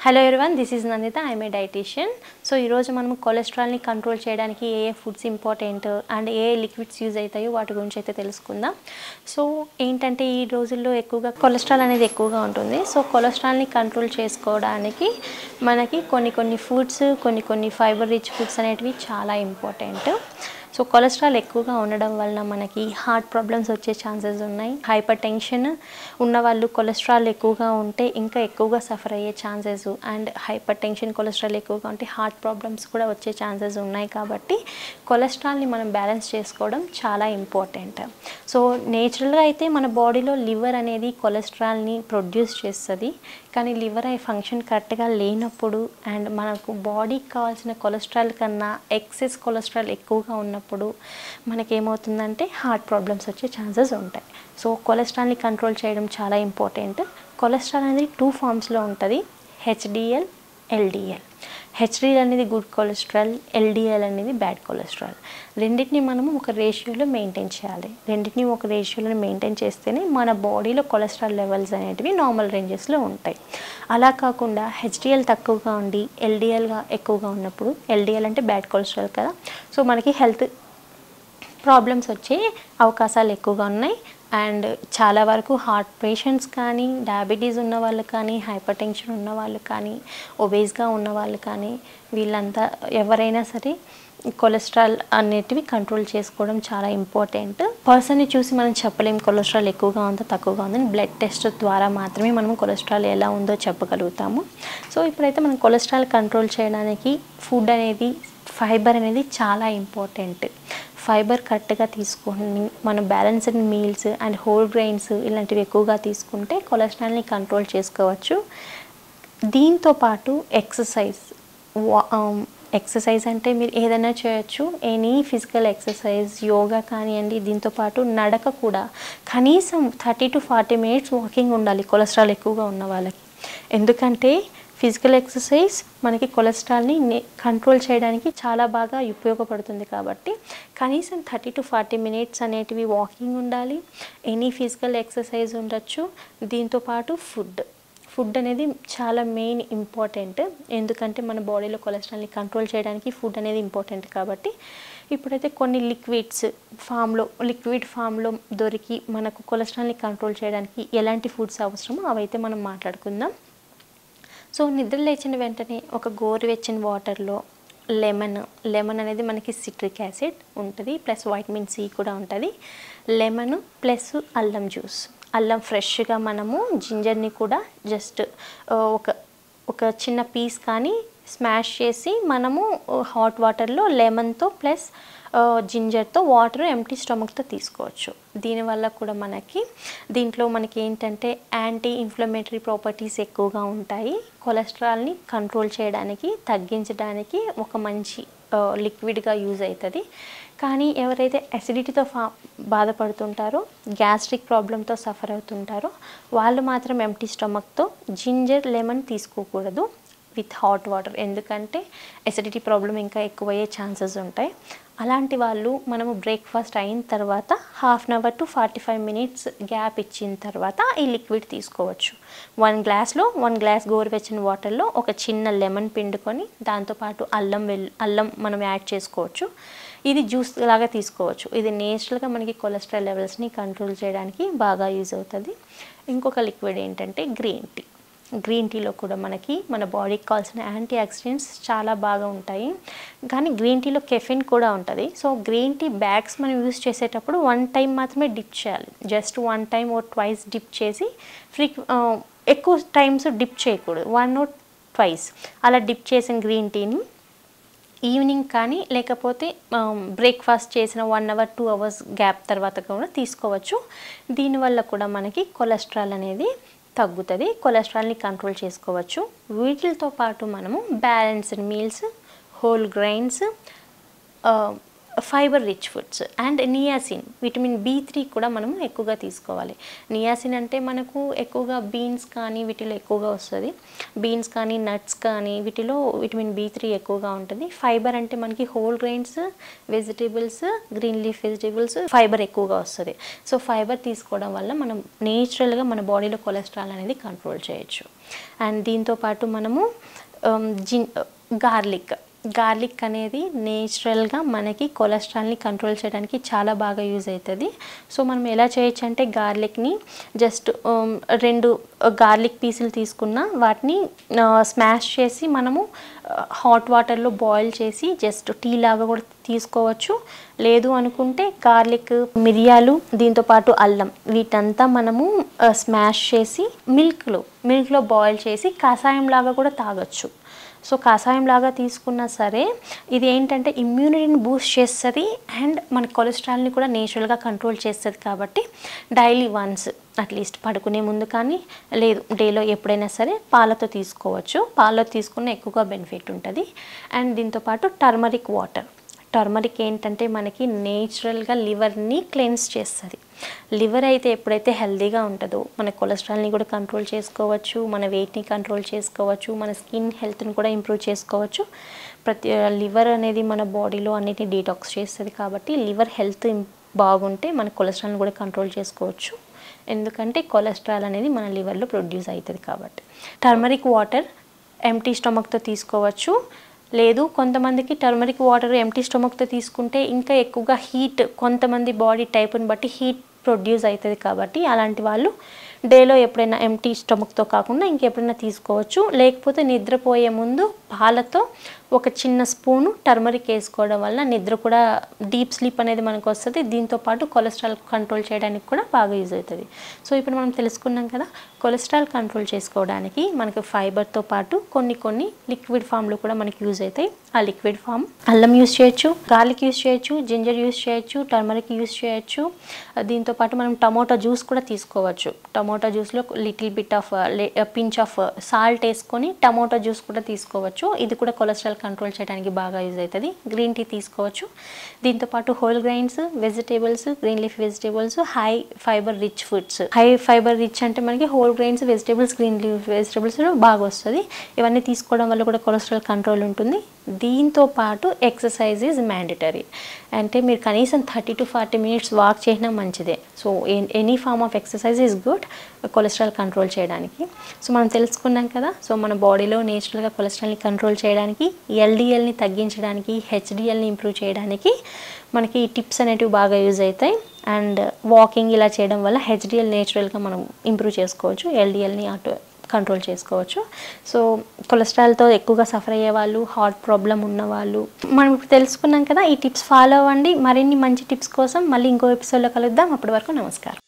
Hello everyone, this is Nanditha. I'm a dietician. So ఈరోజు మనం కొలెస్ట్రాల్ని కంట్రోల్ చేయడానికి ఏ ఫుడ్స్ ఇంపార్టెంట్ అండ్ ఏ లిక్విడ్స్ యూజ్ అవుతాయో వాటి గురించి అయితే తెలుసుకుందాం. సో ఏంటంటే ఈ రోజుల్లో ఎక్కువగా కొలెస్ట్రాల్ అనేది ఎక్కువగా ఉంటుంది. సో కొలెస్ట్రాల్ని కంట్రోల్ చేసుకోవడానికి మనకి కొన్ని ఫుడ్స్, కొన్ని ఫైబర్ రిచ్ ఫుడ్స్ అనేటివి చాలా ఇంపార్టెంట్. సో కొలెస్ట్రాల్ ఎక్కువగా ఉండడం వలన మనకి హార్ట్ ప్రాబ్లమ్స్ వచ్చే ఛాన్సెస్ ఉన్నాయి. హైపర్ టెన్షన్ ఉన్నవాళ్ళు కొలెస్ట్రాల్ ఎక్కువగా ఉంటే ఇంకా ఎక్కువగా సఫర్ అయ్యే chances, and hyper tension cholesterol ఎక్కువగా ఉంటే హార్ట్ ప్రాబ్లమ్స్ కూడా వచ్చే ఛాన్సెస్ ఉన్నాయి. కాబట్టి కొలెస్ట్రాల్ని మనం బ్యాలెన్స్ చేసుకోవడం చాలా ఇంపార్టెంట్. సో నేచురల్గా అయితే మన బాడీలో లివర్ అనేది కొలెస్ట్రాల్ని ప్రొడ్యూస్ చేస్తుంది. కానీ లివర్ అనే ఫంక్షన్ కరెక్ట్గా లేనప్పుడు అండ్ మనకు బాడీకి కావాల్సిన కొలెస్ట్రాల్ కన్నా ఎక్సెస్ కొలెస్ట్రాల్ ఎక్కువగా ఉన్నప్పుడు మనకేమవుతుందంటే హార్ట్ ప్రాబ్లమ్స్ వచ్చే ఛాన్సెస్ ఉంటాయి. సో కొలెస్ట్రాల్ని కంట్రోల్ చేయడం చాలా ఇంపార్టెంట్. కొలెస్ట్రాల్ అనేది 2 ఫామ్స్లో ఉంటుంది: హెచ్డిఎల్, ఎల్డిఎల్. హెచ్డిఎల్ అనేది గుడ్ కొలెస్ట్రాల్, ఎల్డిఎల్ అనేది బ్యాడ్ కొలెస్ట్రాల్. రెండింటిని మనము ఒక రేషియోలో మెయింటైన్ చేయాలి. రెండింటిని ఒక రేషియోలో మెయింటైన్ చేస్తేనే మన బాడీలో కొలెస్ట్రాల్ లెవెల్స్ అనేటివి నార్మల్ రేంజెస్లో ఉంటాయి. అలా కాకుండా హెచ్డిఎల్ తక్కువగా ఉండి ఎల్డిఎల్గా ఎక్కువగా ఉన్నప్పుడు, ఎల్డిఎల్ అంటే బ్యాడ్ కొలెస్ట్రాల్ కదా, సో మనకి హెల్త్ ప్రాబ్లమ్స్ వచ్చే అవకాశాలు ఎక్కువగా ఉన్నాయి. అండ్ చాలా వరకు హార్ట్ పేషెంట్స్ కానీ, డయాబెటీస్ ఉన్న వాళ్ళు కానీ, హైపర్ టెన్షన్ ఉన్న వాళ్ళు కానీ, ఒబేస్గా ఉన్న వాళ్ళు కానీ, వీళ్ళంతా ఎవరైనా సరే కొలెస్ట్రాల్ అనేటివి కంట్రోల్ చేసుకోవడం చాలా ఇంపార్టెంట్. పర్సన్ని చూసి మనం చెప్పలేం కొలెస్ట్రాల్ ఎక్కువగా ఉందో తక్కువగా ఉందని. బ్లడ్ టెస్ట్ ద్వారా మాత్రమే మనం కొలెస్ట్రాల్ ఎలా ఉందో చెప్పగలుగుతాము. సో ఇప్పుడైతే మనం కొలెస్ట్రాల్ కంట్రోల్ చేయడానికి ఫుడ్ అనేది, ఫైబర్ అనేది చాలా ఇంపార్టెంట్. ఫైబర్ కరెక్ట్గా తీసుకొని మనం balanced meals and whole grains ఇలాంటివి ఎక్కువగా తీసుకుంటే కొలెస్ట్రాల్ని కంట్రోల్ చేసుకోవచ్చు. దీంతో పాటు ఎక్సర్సైజ్ అంటే మీరు ఏదైనా చేయొచ్చు. ఎనీ ఫిజికల్ ఎక్సర్సైజ్, యోగా కానివ్వండి. దీంతోపాటు నడక కూడా కనీసం 30 to 40 minutes వాకింగ్ ఉండాలి కొలెస్ట్రాల్ ఎక్కువగా ఉన్న వాళ్ళకి. ఎందుకంటే ఫిజికల్ ఎక్సర్సైజ్ మనకి కొలెస్ట్రాల్ని కంట్రోల్ చేయడానికి చాలా బాగా ఉపయోగపడుతుంది. కాబట్టి కనీసం 30 to 40 minutes అనేటివి వాకింగ్ ఉండాలి. ఎనీ ఫిజికల్ ఎక్సర్సైజ్ ఉండొచ్చు. దీంతోపాటు ఫుడ్ అనేది చాలా మెయిన్ ఇంపార్టెంట్. ఎందుకంటే మన బాడీలో కొలెస్ట్రాల్ని కంట్రోల్ చేయడానికి ఫుడ్ అనేది ఇంపార్టెంట్. కాబట్టి ఇప్పుడైతే కొన్ని లిక్విడ్ ఫామ్లో దొరికి మనకు కొలెస్ట్రాల్ని కంట్రోల్ చేయడానికి ఎలాంటి ఫుడ్స్ అవసరమో అవైతే మనం మాట్లాడుకుందాం. సో నిద్ర లేచిన వెంటనే ఒక గోరువెచ్చని వాటర్లో లెమన్ అనేది మనకి సిట్రిక్ యాసిడ్ ఉంటుంది, ప్లస్ వైటమిన్ సి కూడా ఉంటుంది. లెమన్ ప్లస్ అల్లం జ్యూస్, అల్లం ఫ్రెష్గా మనము జింజర్ని కూడా జస్ట్ ఒక చిన్న పీస్ కానీ స్మాష్ చేసి మనము హాట్ వాటర్లో లెమన్తో ప్లస్ జింజర్తో వాటర్ ఎంప్టీ స్టమక్తో తీసుకోవచ్చు. దీనివల్ల కూడా దీంట్లో మనకి ఏంటంటే యాంటీ ఇన్ఫ్లమేటరీ ప్రాపర్టీస్ ఎక్కువగా ఉంటాయి. కొలెస్ట్రాల్ని కంట్రోల్ చేయడానికి, తగ్గించడానికి ఒక మంచి లిక్విడ్గా యూజ్ అవుతుంది. కానీ ఎవరైతే అసిడిటీతో బాధపడుతుంటారో, గ్యాస్ట్రిక్ ప్రాబ్లంతో సఫర్ అవుతుంటారో వాళ్ళు మాత్రం ఎంప్టీ స్టమక్తో జింజర్, లెమన్ తీసుకోకూడదు విత్ హాట్ వాటర్. ఎందుకంటే అసిడిటీ ప్రాబ్లం ఇంకా ఎక్కువయ్యే ఛాన్సెస్ ఉంటాయి. అలాంటి వాళ్ళు మనము బ్రేక్ఫాస్ట్ అయిన తర్వాత 1/2 hour to 45 minutes గ్యాప్ ఇచ్చిన తర్వాత ఈ లిక్విడ్ తీసుకోవచ్చు. 1 గ్లాస్ గోరువెచ్చని వాటర్లో ఒక చిన్న లెమన్ పిండుకొని దాంతోపాటు అల్లం మనం యాడ్ చేసుకోవచ్చు. ఇది జ్యూస్ లాగా తీసుకోవచ్చు. ఇది నేచురల్గా మనకి కొలెస్ట్రాల్ లెవెల్స్ని కంట్రోల్ చేయడానికి బాగా యూజ్ అవుతుంది. ఇంకొక లిక్విడ్ ఏంటంటే గ్రీన్ టీలో కూడా మన బాడీకి కావాల్సిన యాంటీ ఆక్సిడెంట్స్ చాలా బాగా ఉంటాయి. కానీ గ్రీన్ టీలో కెఫిన్ కూడా ఉంటుంది. సో గ్రీన్ టీ బ్యాగ్స్ మనం యూజ్ చేసేటప్పుడు 1 time మాత్రమే డిప్ చేయాలి. Just 1 time or twice dip చేసి ఎక్కువ టైమ్స్ డిప్ చేయకూడదు. 1 or twice అలా డిప్ చేసిన గ్రీన్ టీని ఈవినింగ్ కానీ లేకపోతే బ్రేక్ఫాస్ట్ చేసిన 1 hour 2 hours గ్యాప్ తర్వాత కూడా తీసుకోవచ్చు. దీనివల్ల కూడా మనకి కొలెస్ట్రాల్ అనేది తగ్గుతుంది, కొలెస్ట్రాల్ని కంట్రోల్ చేసుకోవచ్చు. వీటితో పాటు మనము balanced meals, whole grains, fibre rich foods and niacin, vitamin B3 కూడా మనం ఎక్కువగా తీసుకోవాలి. నియాసిన్ అంటే మనకు ఎక్కువగా బీన్స్ కానీ వీటిలో ఎక్కువగా వస్తుంది. బీన్స్ కానీ నట్స్ కానీ వీటిలో విటమిన్ B3 ఎక్కువగా ఉంటుంది. ఫైబర్ అంటే మనకి whole grains, vegetables, green leaf vegetables fibre ఎక్కువగా వస్తుంది. సో ఫైబర్ తీసుకోవడం వల్ల మనం నేచురల్గా మన బాడీలో కొలెస్ట్రాల్ అనేది కంట్రోల్ చేయొచ్చు. అండ్ దీంతోపాటు మనము గార్లిక్ అనేది నేచురల్గా మనకి కొలెస్ట్రాల్ని కంట్రోల్ చేయడానికి చాలా బాగా యూజ్ అవుతుంది. సో మనం ఎలా చేయొచ్చు అంటే గార్లిక్ని జస్ట్ 2 గార్లిక్ పీసులు తీసుకున్న వాటిని స్మాష్ చేసి మనము హాట్ వాటర్లో బాయిల్ చేసి జస్ట్ టీ లాగా కూడా తీసుకోవచ్చు. లేదు అనుకుంటే గార్లిక్, మిరియాలు, దీంతోపాటు అల్లం వీటంతా మనము స్మాష్ చేసి మిల్క్లో బాయిల్ చేసి కషాయం లాగా కూడా తాగొచ్చు. సో కషాయం లాగా తీసుకున్నా సరే ఇది ఏంటంటే ఇమ్యూనిటీని బూస్ట్ చేస్తుంది అండ్ మన కొలెస్ట్రాల్ని కూడా నేచురల్గా కంట్రోల్ చేస్తుంది. కాబట్టి డైలీ వన్స్ అట్లీస్ట్ పడుకునే ముందు కానీ లేదు డేలో ఎప్పుడైనా సరే పాలతో తీసుకోవచ్చు. పాలలో తీసుకున్న ఎక్కువగా బెనిఫిట్ ఉంటుంది. అండ్ దీంతోపాటు టర్మరిక్ ఏంటంటే మనకి నేచురల్గా లివర్ని క్లెన్స్ చేస్తుంది. లివర్ అయితే ఎప్పుడైతే హెల్తీగా ఉంటుందో మన కొలెస్ట్రాల్ని కూడా కంట్రోల్ చేసుకోవచ్చు, మన వెయిట్ని కంట్రోల్ చేసుకోవచ్చు, మన స్కిన్ హెల్త్ని కూడా ఇంప్రూవ్ చేసుకోవచ్చు. లివర్ అనేది మన బాడీలో అన్నిటిని డీటాక్స్ చేస్తుంది. కాబట్టి లివర్ హెల్త్ బాగుంటే మన కొలెస్ట్రాల్ని కూడా కంట్రోల్ చేసుకోవచ్చు. ఎందుకంటే కొలెస్ట్రాల్ అనేది మన లివర్లో ప్రొడ్యూస్ అవుతుంది కాబట్టి. టర్మరిక్ వాటర్ ఎంప్టీ స్టమక్తో తీసుకోవచ్చు. లేదు కొంతమందికి టర్మరిక్ వాటర్ ఎంప్టీ స్టమక్తో తీసుకుంటే ఇంకా ఎక్కువగా హీట్, కొంతమంది బాడీ టైప్ని బట్టి హీట్ ప్రొడ్యూస్ అవుతుంది. కాబట్టి అలాంటి వాళ్ళు డేలో ఎప్పుడైనా ఎంప్టీ స్టమక్తో కాకుండా ఇంకెప్పుడైనా తీసుకోవచ్చు. లేకపోతే నిద్రపోయే ముందు పాలతో ఒక చిన్న స్పూను టర్మరిక్ వేసుకోవడం వల్ల నిద్ర కూడా డీప్ స్లీప్ అనేది మనకు వస్తుంది. దీంతోపాటు కొలెస్ట్రాల్ కంట్రోల్ చేయడానికి కూడా బాగా యూజ్ అవుతుంది. సో ఇప్పుడు మనం తెలుసుకున్నాం కదా, కొలెస్ట్రాల్ కంట్రోల్ చేసుకోవడానికి మనకు ఫైబర్తో పాటు కొన్ని లిక్విడ్ ఫామ్లో కూడా మనకి యూజ్ అవుతాయి. ఆ లిక్విడ్ ఫామ్ అల్లం యూజ్ చేయొచ్చు, గార్లిక్ యూజ్ చేయొచ్చు, జింజర్ యూజ్ చేయొచ్చు, టర్మరిక్ యూజ్ చేయొచ్చు. దీంతోపాటు మనం టమోటా జ్యూస్ కూడా తీసుకోవచ్చు. టమోటా జ్యూస్లో little bit of pinch of salt వేసుకొని టమోటా జ్యూస్ కూడా తీసుకోవచ్చు. ఇది కూడా కొలెస్ట్రాల్ కంట్రోల్ చేయడానికి బాగా యూజ్ అవుతుంది. గ్రీన్ టీ తీసుకోవచ్చు. దీంతోపాటు whole grains, vegetables, green leaf vegetables, high fibre rich foods. High fibre rich అంటే మనకి whole grains, vegetables, green leaf vegetables బాగా వస్తుంది. ఇవన్నీ తీసుకోవడం వల్ల కూడా కొలెస్ట్రాల్ కంట్రోల్ ఉంటుంది. దీంతో పాటు ఎక్సర్సైజ్ ఈజ్ మ్యాండేటరీ. అంటే మీరు కనీసం 30 to 40 minutes వాక్ చేసినా మంచిదే. So any form of exercise is good cholesterol control చేయడానికి. సో మనం తెలుసుకున్నాం కదా, సో మన బాడీలో నేచురల్గా కొలెస్ట్రాల్ని కంట్రోల్ చేయడానికి, ఎల్డిఎల్ని తగ్గించడానికి, హెచ్డిఎల్ని ఇంప్రూవ్ చేయడానికి మనకి ఈ టిప్స్ అనేటివి బాగా యూజ్ అవుతాయి. అండ్ వాకింగ్ ఇలా చేయడం వల్ల హెచ్డిఎల్ నేచురల్గా మనం ఇంప్రూవ్ చేసుకోవచ్చు, ఎల్డిఎల్ని కంట్రోల్ చేసుకోవచ్చు. సో కొలెస్ట్రాల్తో ఎక్కువగా సఫర్ అయ్యే వాళ్ళు, హార్ట్ ప్రాబ్లం ఉన్నవాళ్ళు మనం ఇప్పుడు తెలుసుకున్నాం కదా, ఈ టిప్స్ ఫాలో అవ్వండి. మరిన్ని మంచి టిప్స్ కోసం మళ్ళీ ఇంకో ఎపిసోడ్లో కలుద్దాం. అప్పటి వరకు నమస్కారం.